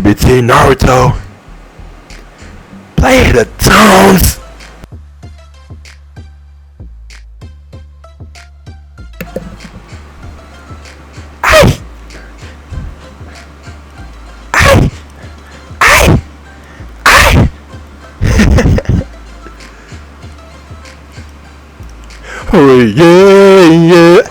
between Naruto. Play the tones. Ay! Ay! Ay! Ay! Oh yeah, yeah.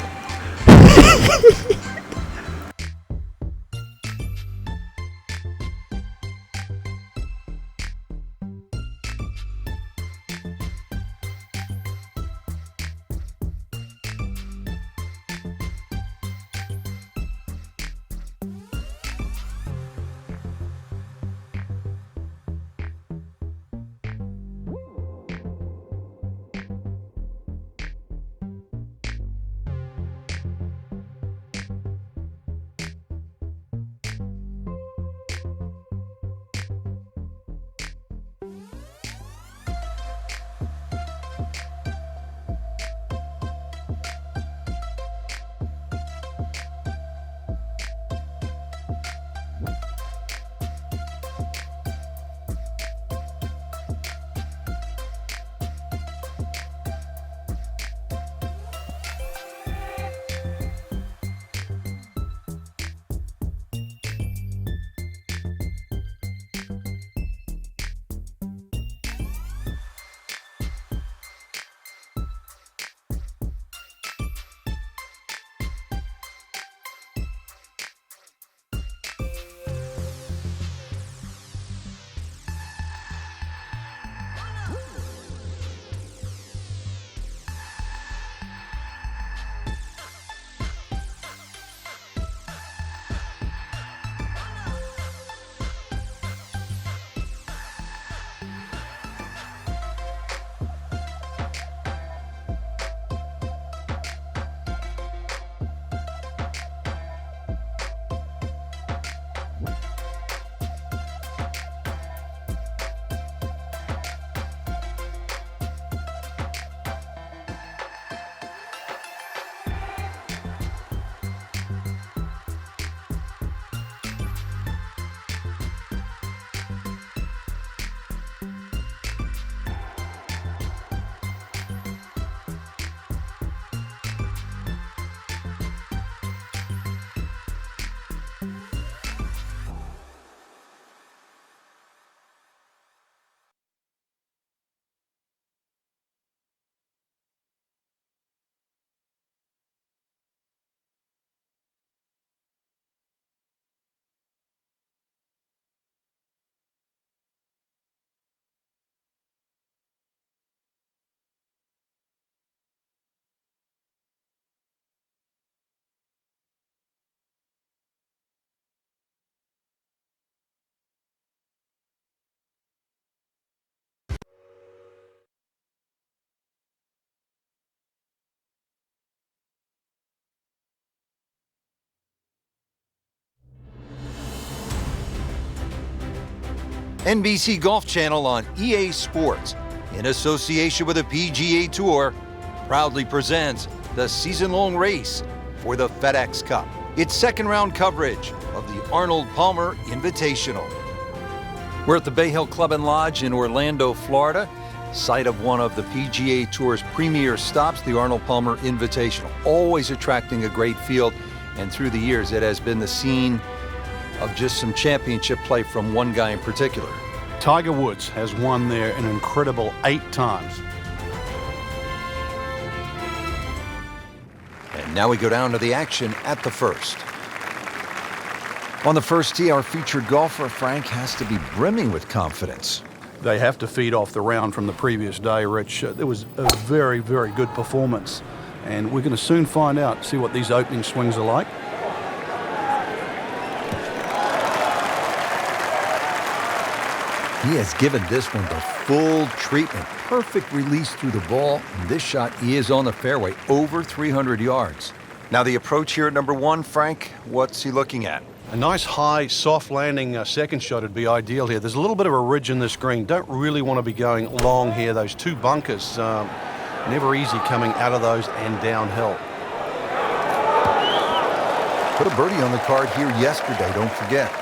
NBC Golf Channel on EA Sports, in association with the PGA Tour, proudly presents the season-long race for the FedEx Cup. Its second-round coverage of the Arnold Palmer Invitational. We're at the Bay Hill Club and Lodge in Orlando, Florida, site of one of the PGA Tour's premier stops, the Arnold Palmer Invitational. Always attracting a great field, and through the years, it has been the scene of just some championship play from one guy in particular. Tiger Woods has won there an incredible 8 times. And now we go down to the action at the first. On the first tee, our featured golfer, Frank, has to be brimming with confidence. They have to feed off the round from the previous day, Rich. There was a very, very good performance. And we're going to soon find out, see what these opening swings are like. He has given this one the full treatment. Perfect release through the ball. And this shot, he is on the fairway, over 300 yards. Now the approach here at number 1, Frank, what's he looking at? A nice high, soft landing second shot would be ideal here. There's a little bit of a ridge in this green. Don't really want to be going long here. Those 2 bunkers, never easy coming out of those and downhill. Put a birdie on the card here yesterday, don't forget.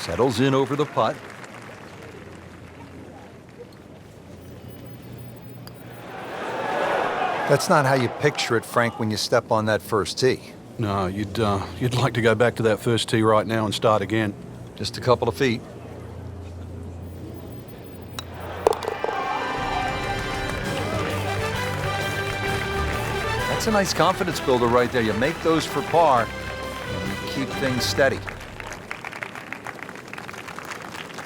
Settles in over the putt. That's not how you picture it, Frank, when you step on that first tee. No, you'd like to go back to that first tee right now and start again. Just a couple of feet. That's a nice confidence builder right there. You make those for par, and you keep things steady.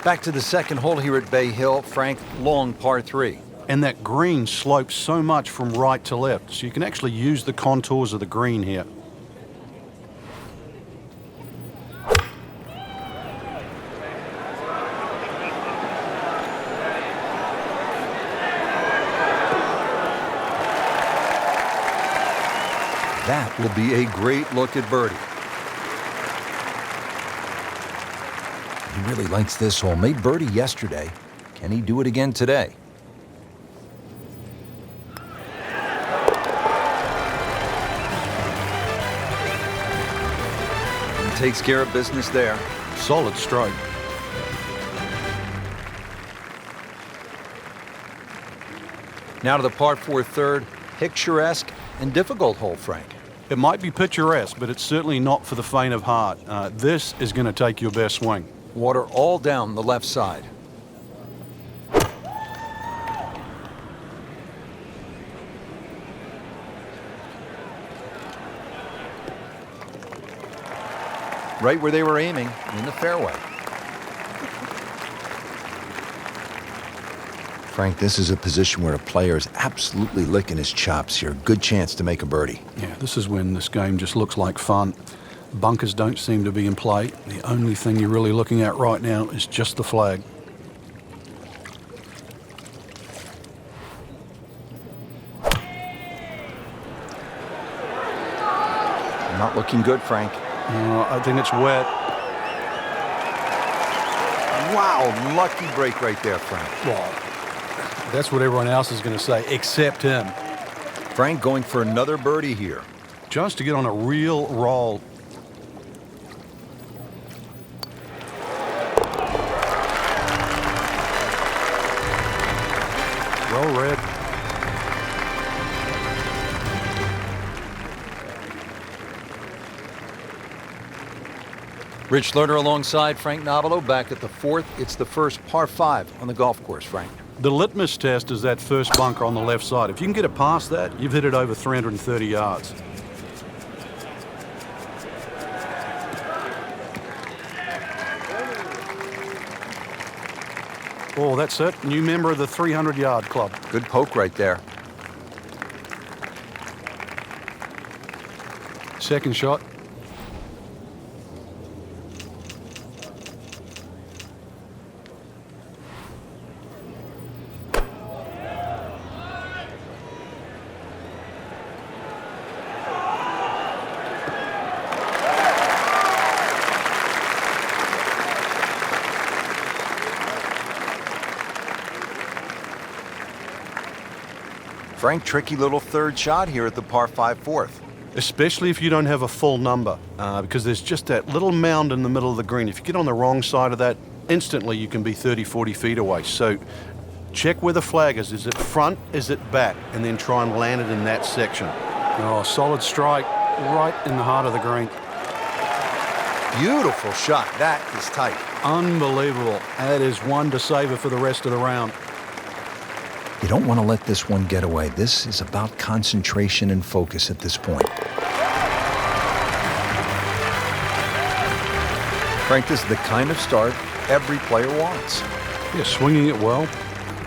Back to the second hole here at Bay Hill. Frank, long par 3. And that green slopes so much from right to left, so you can actually use the contours of the green here. That will be a great look at birdie. He really likes this hole. Made birdie yesterday. Can he do it again today? He takes care of business there. Solid stroke. Now to the par 4 third. Picturesque and difficult hole, Frank. It might be picturesque, but it's certainly not for the faint of heart. This is going to take your best swing. Water all down the left side. Right where they were aiming, in the fairway. Frank, this is a position where a player is absolutely licking his chops here. Good chance to make a birdie. Yeah, this is when this game just looks like fun. Bunkers don't seem to be in play. The only thing you're really looking at right now is just the flag. Not looking good, Frank. I think it's wet. Wow, lucky break right there, Frank. Well, that's what everyone else is going to say, except him. Frank going for another birdie here. Just to get on a real roll. Well read. Rich Lerner alongside Frank Nobilo back at the 4th. It's the first par 5 on the golf course, Frank. The litmus test is that first bunker on the left side. If you can get it past that, you've hit it over 330 yards. Oh, that's it. New member of the 300-yard club. Good poke right there. Second shot. Frank, tricky little third shot here at the par 5 4th. Especially if you don't have a full number, because there's just that little mound in the middle of the green. If you get on the wrong side of that, instantly you can be 30, 40 feet away. So check where the flag is. Is it front? Is it back? And then try and land it in that section. Oh, solid strike right in the heart of the green. Beautiful shot. That is tight. Unbelievable. That is one to savor for the rest of the round. You don't want to let this one get away. This is about concentration and focus at this point. Frank, this is the kind of start every player wants. Yeah, swinging it well.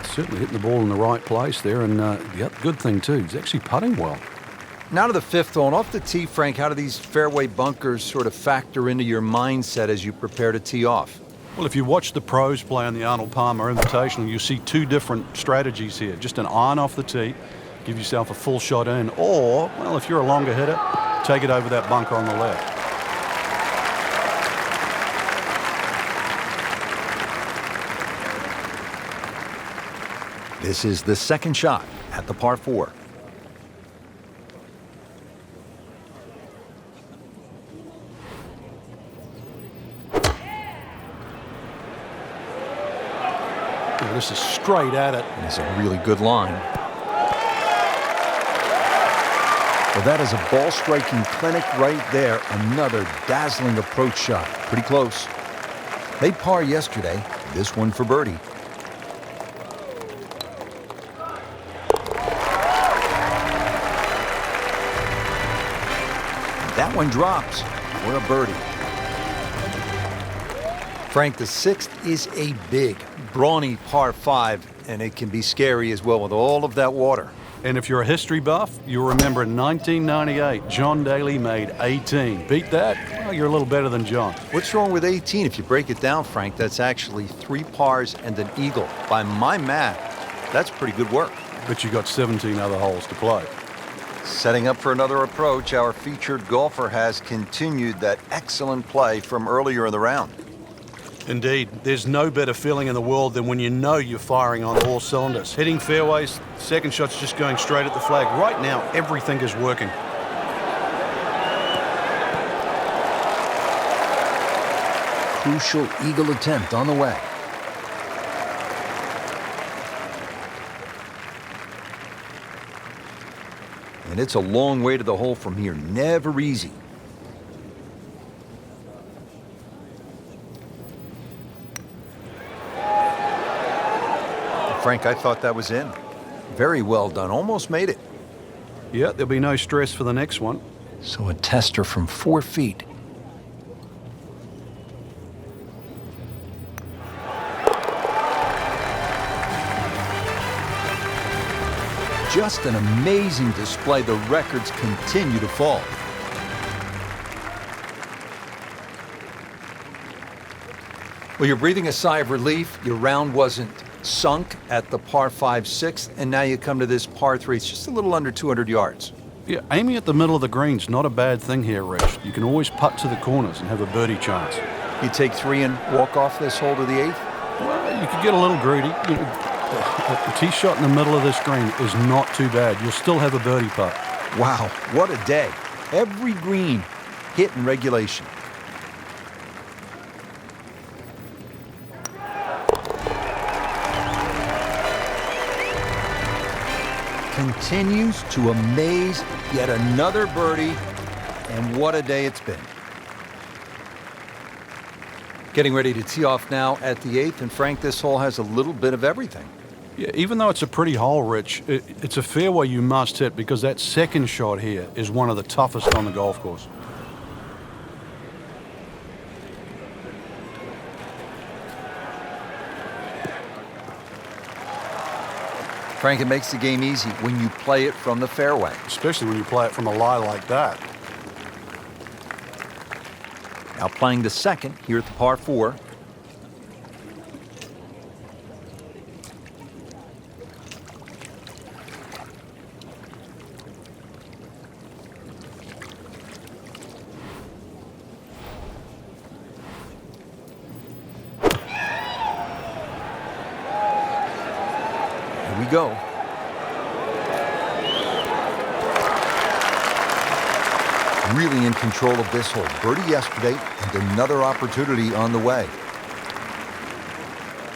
Certainly hitting the ball in the right place there. And the good thing, too, he's actually putting well. Now to the 5th hole. And off the tee, Frank, how do these fairway bunkers sort of factor into your mindset as you prepare to tee off? Well, if you watch the pros play on the Arnold Palmer Invitational, you see two different strategies here. Just an iron off the tee, give yourself a full shot in, or, well, if you're a longer hitter, take it over that bunker on the left. This is the second shot at the par 4. This is straight at it. And it's a really good line. Well, that is a ball-striking clinic right there. Another dazzling approach shot. Pretty close. Made par yesterday. This one for birdie. That one drops for a birdie. Frank, the sixth is a big, brawny par 5, and it can be scary as well with all of that water. And if you're a history buff, you'll remember in 1998, John Daly made 18. Beat that? Well, you're a little better than John. What's wrong with 18? If you break it down, Frank, that's actually 3 pars and an eagle. By my math, that's pretty good work. But you got 17 other holes to play. Setting up for another approach, our featured golfer has continued that excellent play from earlier in the round. Indeed, there's no better feeling in the world than when you know you're firing on all cylinders. Hitting fairways, second shot's just going straight at the flag. Right now, everything is working. Crucial eagle attempt on the way. And it's a long way to the hole from here. Never easy. Frank, I thought that was in. Very well done. Almost made it. Yeah, there'll be no stress for the next one. So a tester from 4 feet. Just an amazing display. The records continue to fall. Well, you're breathing a sigh of relief. Your round wasn't sunk at the par 5 6th, and now you come to this par 3. It's just a little under 200 yards. Yeah, aiming at the middle of the green's not a bad thing here, Rich. You can always putt to the corners and have a birdie chance. You take 3 and walk off this hole to the 8th? Well, you could get a little greedy. The tee shot in the middle of this green is not too bad. You'll still have a birdie putt. Wow, what a day. Every green hit in regulation. Continues to amaze. Yet another birdie, and what a day it's been. Getting ready to tee off now at the 8th, and Frank, this hole has a little bit of everything. Yeah, even though it's a pretty hole, Rich, it's a fairway you must hit because that second shot here is one of the toughest on the golf course. Frank, it makes the game easy when you play it from the fairway. Especially when you play it from a lie like that. Now playing the second here at the par 4. Here we go. Really in control of this hole. Birdie yesterday and another opportunity on the way.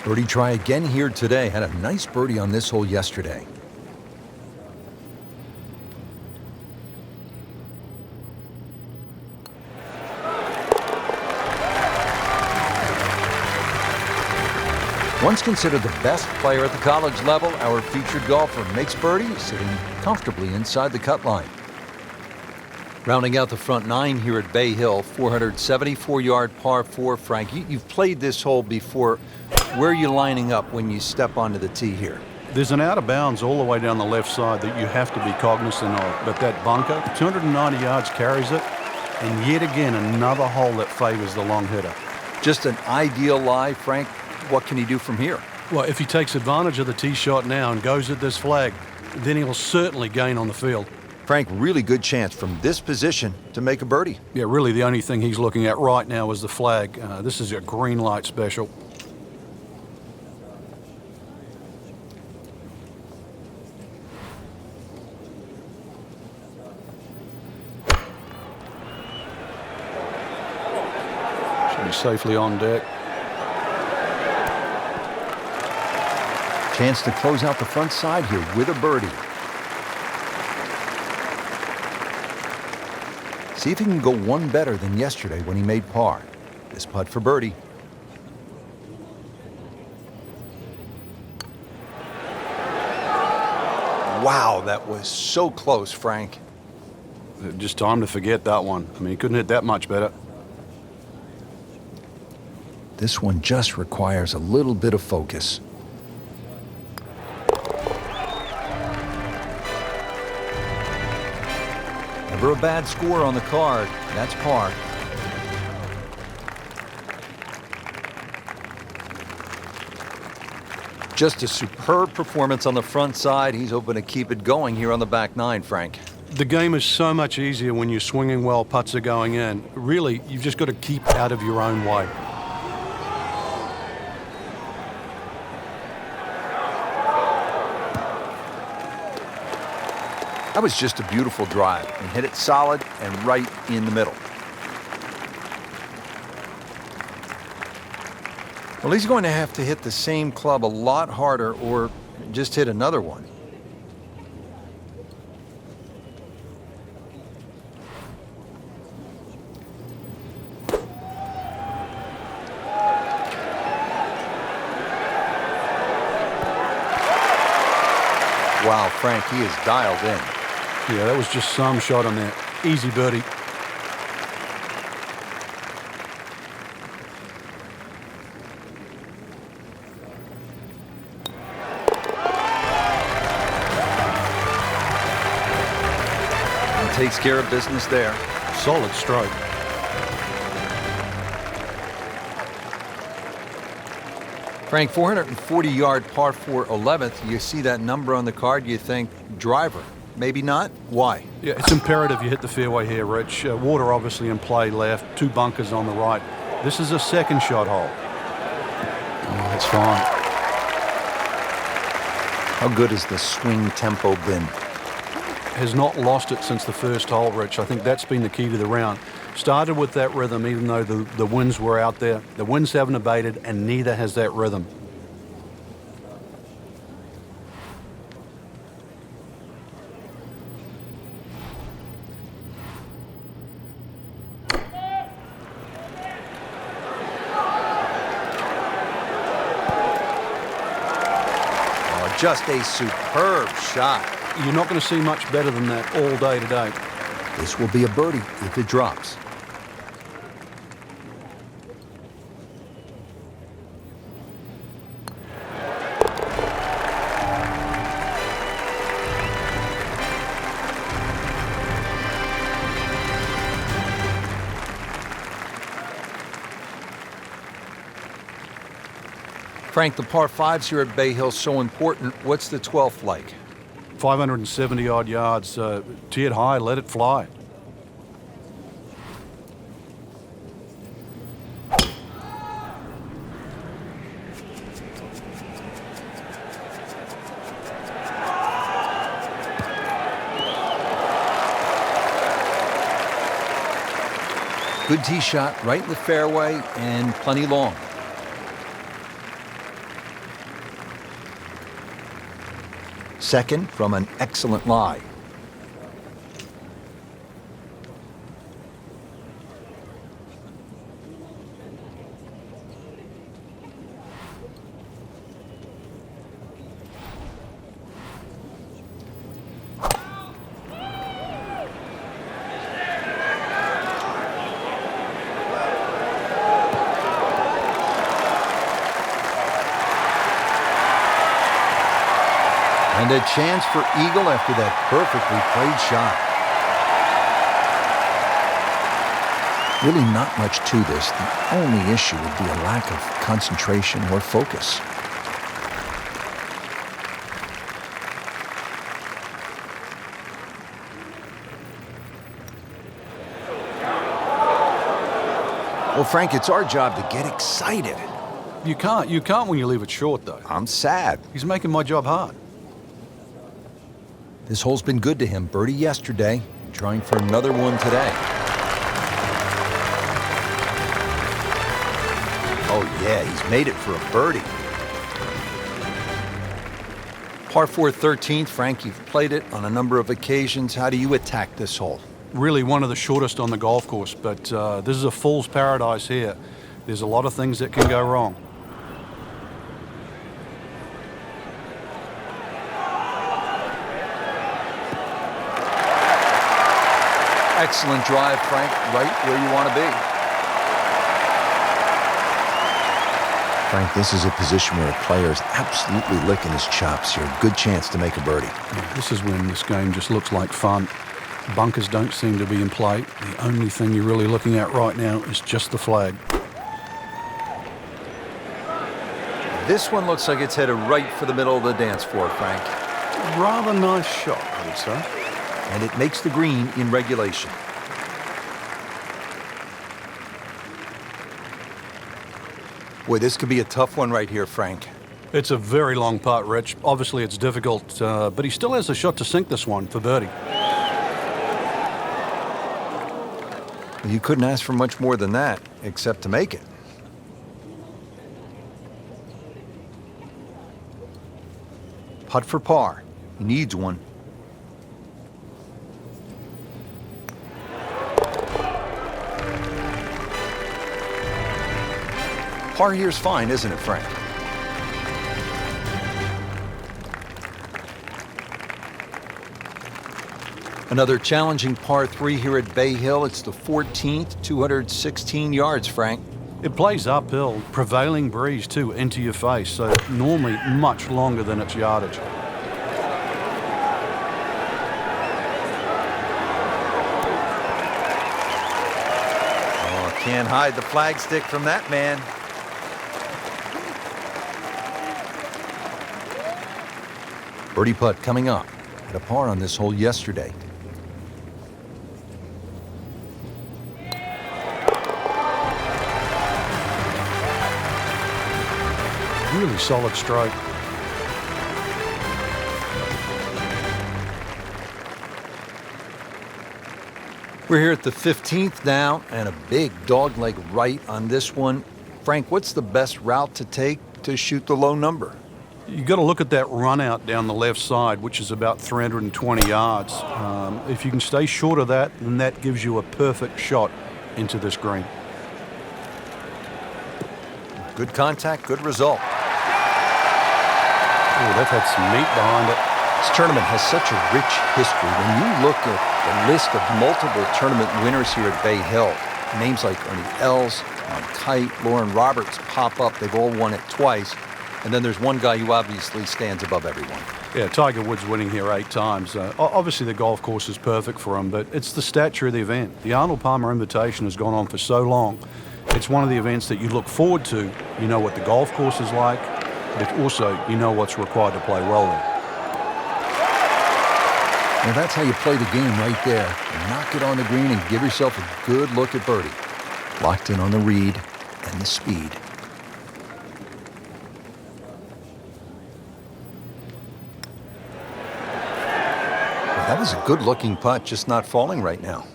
Birdie try again here today. Had a nice birdie on this hole yesterday. Once considered the best player at the college level, our featured golfer makes birdie, sitting comfortably inside the cut line. Rounding out the front 9 here at Bay Hill, 474-yard par 4. Frank, you've played this hole before. Where are you lining up when you step onto the tee here? There's an out of bounds all the way down the left side that you have to be cognizant of. But that bunker, 290 yards carries it. And yet again, another hole that favors the long hitter. Just an ideal lie, Frank. What can he do from here? Well, if he takes advantage of the tee shot now and goes at this flag, then he'll certainly gain on the field. Frank, really good chance from this position to make a birdie. Yeah, really the only thing he's looking at right now is the flag. This is a green light special. Should be safely on deck. Chance to close out the front side here with a birdie. See if he can go one better than yesterday when he made par. This putt for birdie. Wow, that was so close, Frank. Just time to forget that one. I mean, he couldn't hit that much better. This one just requires a little bit of focus. Never a bad score on the card. That's par. Just a superb performance on the front side. He's hoping to keep it going here on the back nine, Frank. The game is so much easier when you're swinging well, putts are going in. Really, you've just got to keep out of your own way. That was just a beautiful drive. He hit it solid and right in the middle. Well, he's going to have to hit the same club a lot harder or just hit another one. Wow, Frank, he is dialed in. Yeah, that was just some shot on there. Easy birdie. Takes care of business there. Solid stroke. Frank, 440-yard par 4 11th. You see that number on the card, you think driver. Maybe not. Why? Yeah, it's imperative you hit the fairway here, Rich. Water obviously in play left, 2 bunkers on the right. This is a second shot hole. Oh, that's fine. How good has the swing tempo been? Has not lost it since the first hole, Rich. I think that's been the key to the round. Started with that rhythm, even though the winds were out there. The winds haven't abated, and neither has that rhythm. Oh, just a superb shot. You're not going to see much better than that all day today. This will be a birdie if it drops. Frank, the par 5s here at Bay Hill so important. What's the 12th like? 570 odd yards, tee it high, let it fly. Good tee shot right in the fairway and plenty long. Second from an excellent lie. And a chance for eagle after that perfectly played shot. Really not much to this. The only issue would be a lack of concentration or focus. Well, Frank, it's our job to get excited. You can't when you leave it short, though. I'm sad. He's making my job hard. This hole's been good to him. Birdie yesterday, trying for another one today. Oh yeah, he's made it for a birdie. Par 4 13th, Frank, you've played it on a number of occasions. How do you attack this hole? Really one of the shortest on the golf course, but this is a fool's paradise here. There's a lot of things that can go wrong. Excellent drive, Frank, right where you want to be. Frank, this is a position where a player is absolutely licking his chops here. Good chance to make a birdie. Yeah, this is when this game just looks like fun. Bunkers don't seem to be in play. The only thing you're really looking at right now is just the flag. This one looks like it's headed right for the middle of the dance floor, Frank. Rather nice shot, I would say. And it makes the green in regulation. Boy, this could be a tough one right here, Frank. It's a very long putt, Rich. Obviously, it's difficult, but he still has a shot to sink this one for birdie. You couldn't ask for much more than that, except to make it. Putt for par. He needs one. Par here's fine, isn't it, Frank? Another challenging par 3 here at Bay Hill. It's the 14th, 216 yards, Frank. It plays uphill, prevailing breeze too, into your face, so normally much longer than its yardage. Oh, can't hide the flagstick from that man. Birdie putt coming up. Had a par on this hole yesterday. Really solid stroke. We're here at the 15th now, and a big dogleg right on this one. Frank, what's the best route to take to shoot the low number? You got to look at that run out down the left side, which is about 320 yards. If you can stay short of that, then that gives you a perfect shot into this green. Good contact, good result. Oh, that had some meat behind it. This tournament has such a rich history. When you look at the list of multiple tournament winners here at Bay Hill, names like Ernie Els, Ron Kite, Lauren Roberts pop up. They've all won it twice. And then there's one guy who obviously stands above everyone. Yeah, Tiger Woods winning here 8 times. Obviously, the golf course is perfect for him, but it's the stature of the event. The Arnold Palmer Invitation has gone on for so long. It's one of the events that you look forward to. You know what the golf course is like, but also you know what's required to play well there. Now that's how you play the game right there. Knock it on the green and give yourself a good look at birdie. Locked in on the read and the speed. That was a good-looking putt, just not falling right now.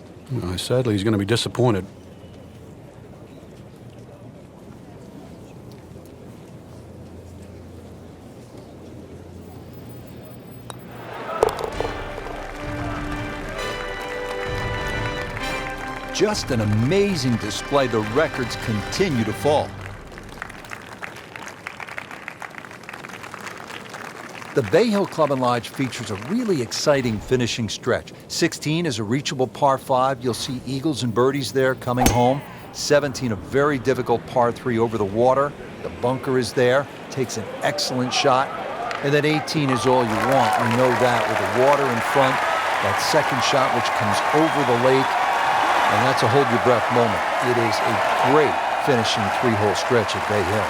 Sadly, he's going to be disappointed. Just an amazing display. The records continue to fall. The Bay Hill Club & Lodge features a really exciting finishing stretch. 16 is a reachable par 5. You'll see eagles and birdies there coming home. 17, a very difficult par 3 over the water. The bunker is there. Takes an excellent shot. And then 18 is all you want. You know that with the water in front. That second shot which comes over the lake. And that's a hold-your-breath moment. It is a great finishing 3-hole stretch at Bay Hill.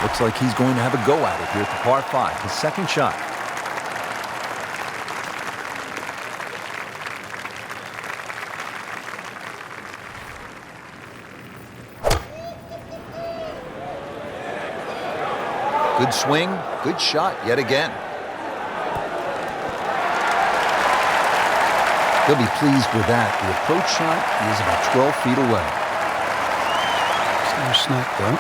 Looks like he's going to have a go at it here at the par 5, his second shot. Good swing, good shot yet again. He'll be pleased with that. The approach shot is about 12 feet away. It's no snack, though.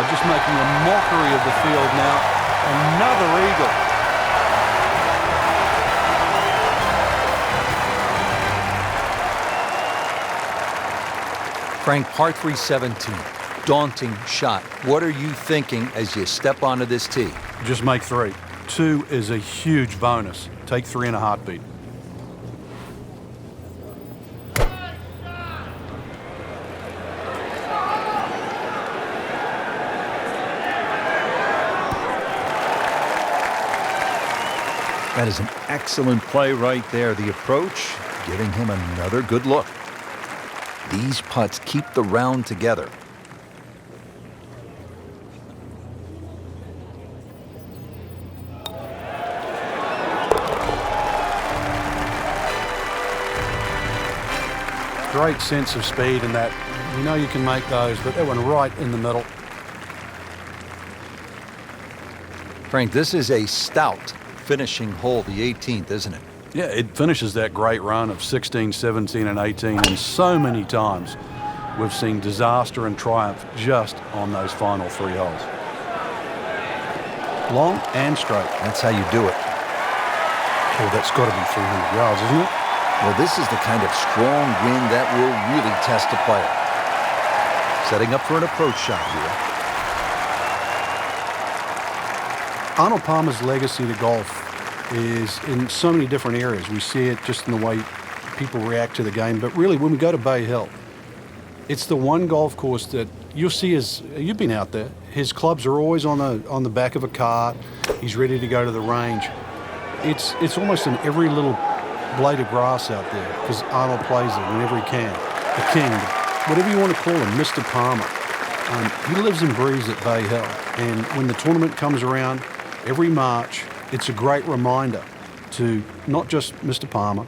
just making a mockery of the field now. Another eagle. Frank, par 3 17. Daunting shot. What are you thinking as you step onto this tee? Just make 3. 2 is a huge bonus. Take 3 in a heartbeat. That is an excellent play right there. The approach, giving him another good look. These putts keep the round together. Great sense of speed in that. You know you can make those, but that one right in the middle. Frank, this is a stout finishing hole, the 18th, isn't it? Yeah, it finishes that great run of 16, 17, and 18, and so many times we've seen disaster and triumph just on those final 3 holes. Long and straight. That's how you do it. Oh, that's got to be 300 yards, isn't it? Well, this is the kind of strong wind that will really test a player. Setting up for an approach shot here. Arnold Palmer's legacy to golf is in so many different areas. We see it just in the way people react to the game, but really when we go to Bay Hill, it's the one golf course that you'll see you've been out there, his clubs are always on the back of a cart. He's ready to go to the range. It's almost in every little blade of grass out there because Arnold plays it whenever he can. The king, whatever you want to call him, Mr. Palmer. He lives and breathes at Bay Hill, and when the tournament comes around every March, it's a great reminder to not just Mr. Palmer,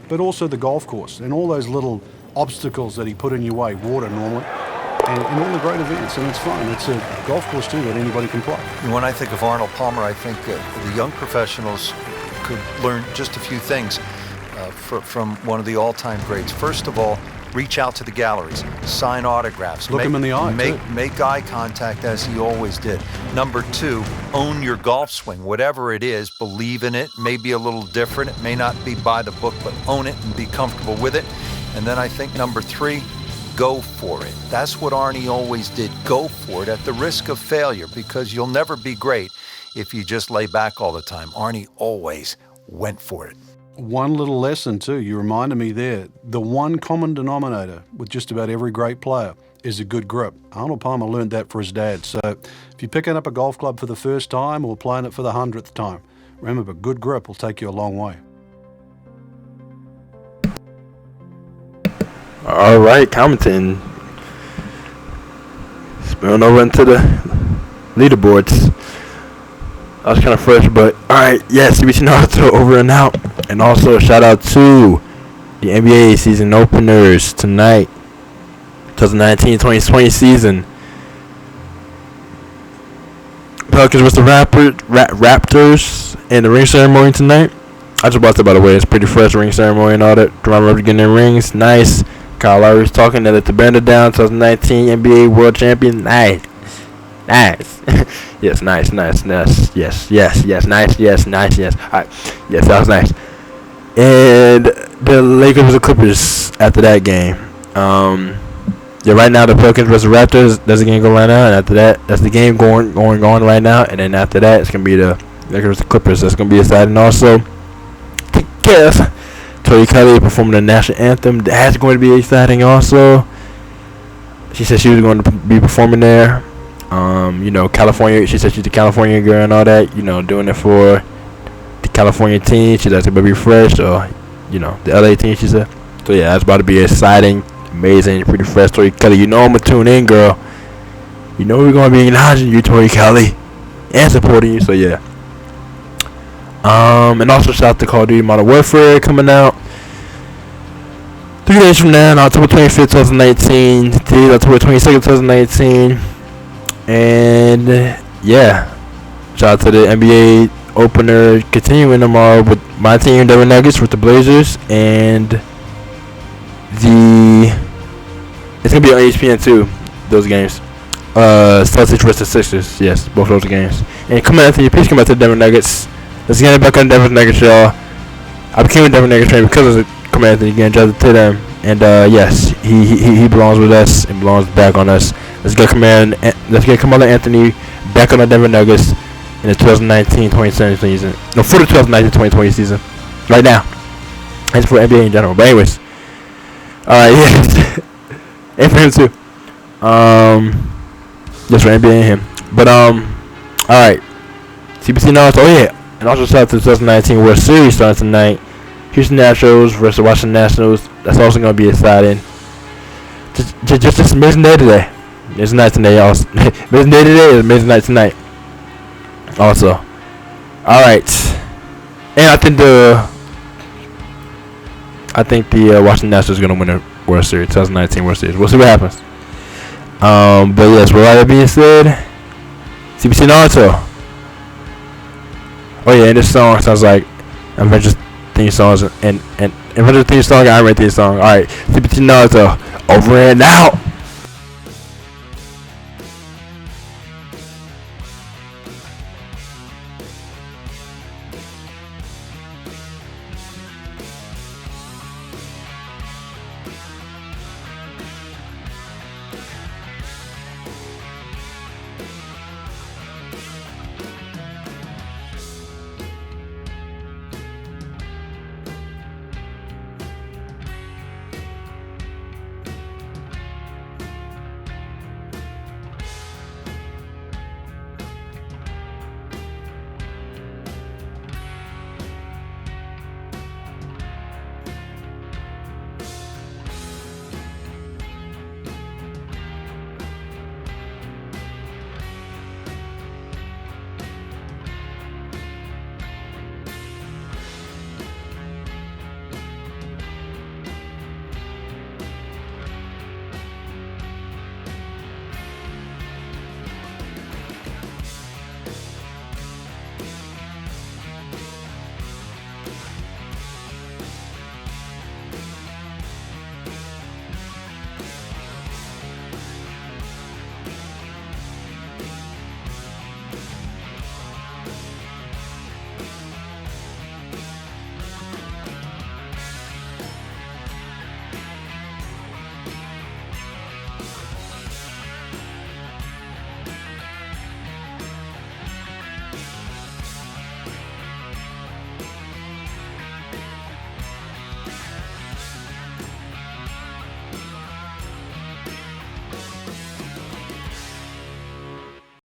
but also the golf course and all those little obstacles that he put in your way, water normally, and all the great events. And it's fun. It's a golf course, too, that anybody can play. When I think of Arnold Palmer, I think the young professionals could learn just a few things from one of the all-time greats. First of all, reach out to the galleries, sign autographs. Look him in the eye, Make eye contact as he always did. Number 2, own your golf swing. Whatever it is, believe in it. May be a little different. It may not be by the book, but own it and be comfortable with it. And then I think number 3, go for it. That's what Arnie always did. Go for it at the risk of failure, because you'll never be great if you just lay back all the time. Arnie always went for it. One little lesson, too, you reminded me there. The one common denominator with just about every great player is a good grip. Arnold Palmer learned that for his dad. So if you're picking up a golf club for the first time or playing it for the 100th time, remember, good grip will take you a long way. All right, commenting. Spilling over into the leaderboards. That was kind of fresh, but all right, yes, CBC Naruto over and out. And also a shout out to the NBA season openers tonight, 2019-2020 season. Pelicans vs. the Raptors and the ring ceremony tonight. I just watched it, by the way. It's pretty fresh, ring ceremony and all that. DeMar getting their rings, nice. Kyle Lowry's talking that the banner down, 2019 NBA World Champion, nice. Yes, nice. Yes, nice. All right, yes, that was nice. And the Lakers vs. the Clippers after that game. Yeah, right now the Pelicans vs. Raptors. That's the game going right now, and after that, that's the game going on right now. And then after that, it's gonna be the Lakers vs. the Clippers. That's gonna be exciting. Also, guess Tori Kelly performing the national anthem. That's going to be exciting. Also, she said she was going to be performing there. California. She said she's a California girl and all that. Doing it for the California team. She does it Baby Fresh or the LA team. She said. So yeah, that's about to be exciting, amazing, pretty fresh. Tori Kelly, I'm gonna tune in, girl. We're gonna be acknowledging you, Tori Kelly, and supporting you. So yeah. And also shout out to Call of Duty Modern Warfare coming out 3 days from now, on October 25th, 2019. Today, October 22nd, 2019. And yeah, shout out to the NBA opener continuing tomorrow with my team, Denver Nuggets, with the Blazers, and it's gonna be on ESPN too. Those games. Celtics versus Sixers. Yes, both those games. And come on, Anthony, please come out to the Denver Nuggets. Let's get it back on Denver Nuggets, y'all. I became a Denver Nuggets fan because of come on, Anthony again, drafted to them. And yes, he belongs with us and belongs back on us. Let's get Carmelo Anthony back on the Denver Nuggets in the 2019-2020 season. No, for the 2019-2020 season. Right now. And for NBA in general. But anyways. Alright, yes. And for him too. Just for NBA and him. But alright. CBC Naruto. Oh yeah. And also shout out to the 2019 World Series starting tonight. Houston Astros versus Washington Nationals. That's also gonna be exciting. Just amazing day today. It's night today, y'all. Amazing day today is amazing night tonight. Also. Alright. And I think the Washington Nationals are gonna win the World Series, 2019 World Series. We'll see what happens. But yes, with all that being said, CBC Naruto. Oh yeah, and this song sounds like Avengers theme songs and Avengers theme song, Iron Man theme song. Alright, CBC Naruto, over and out.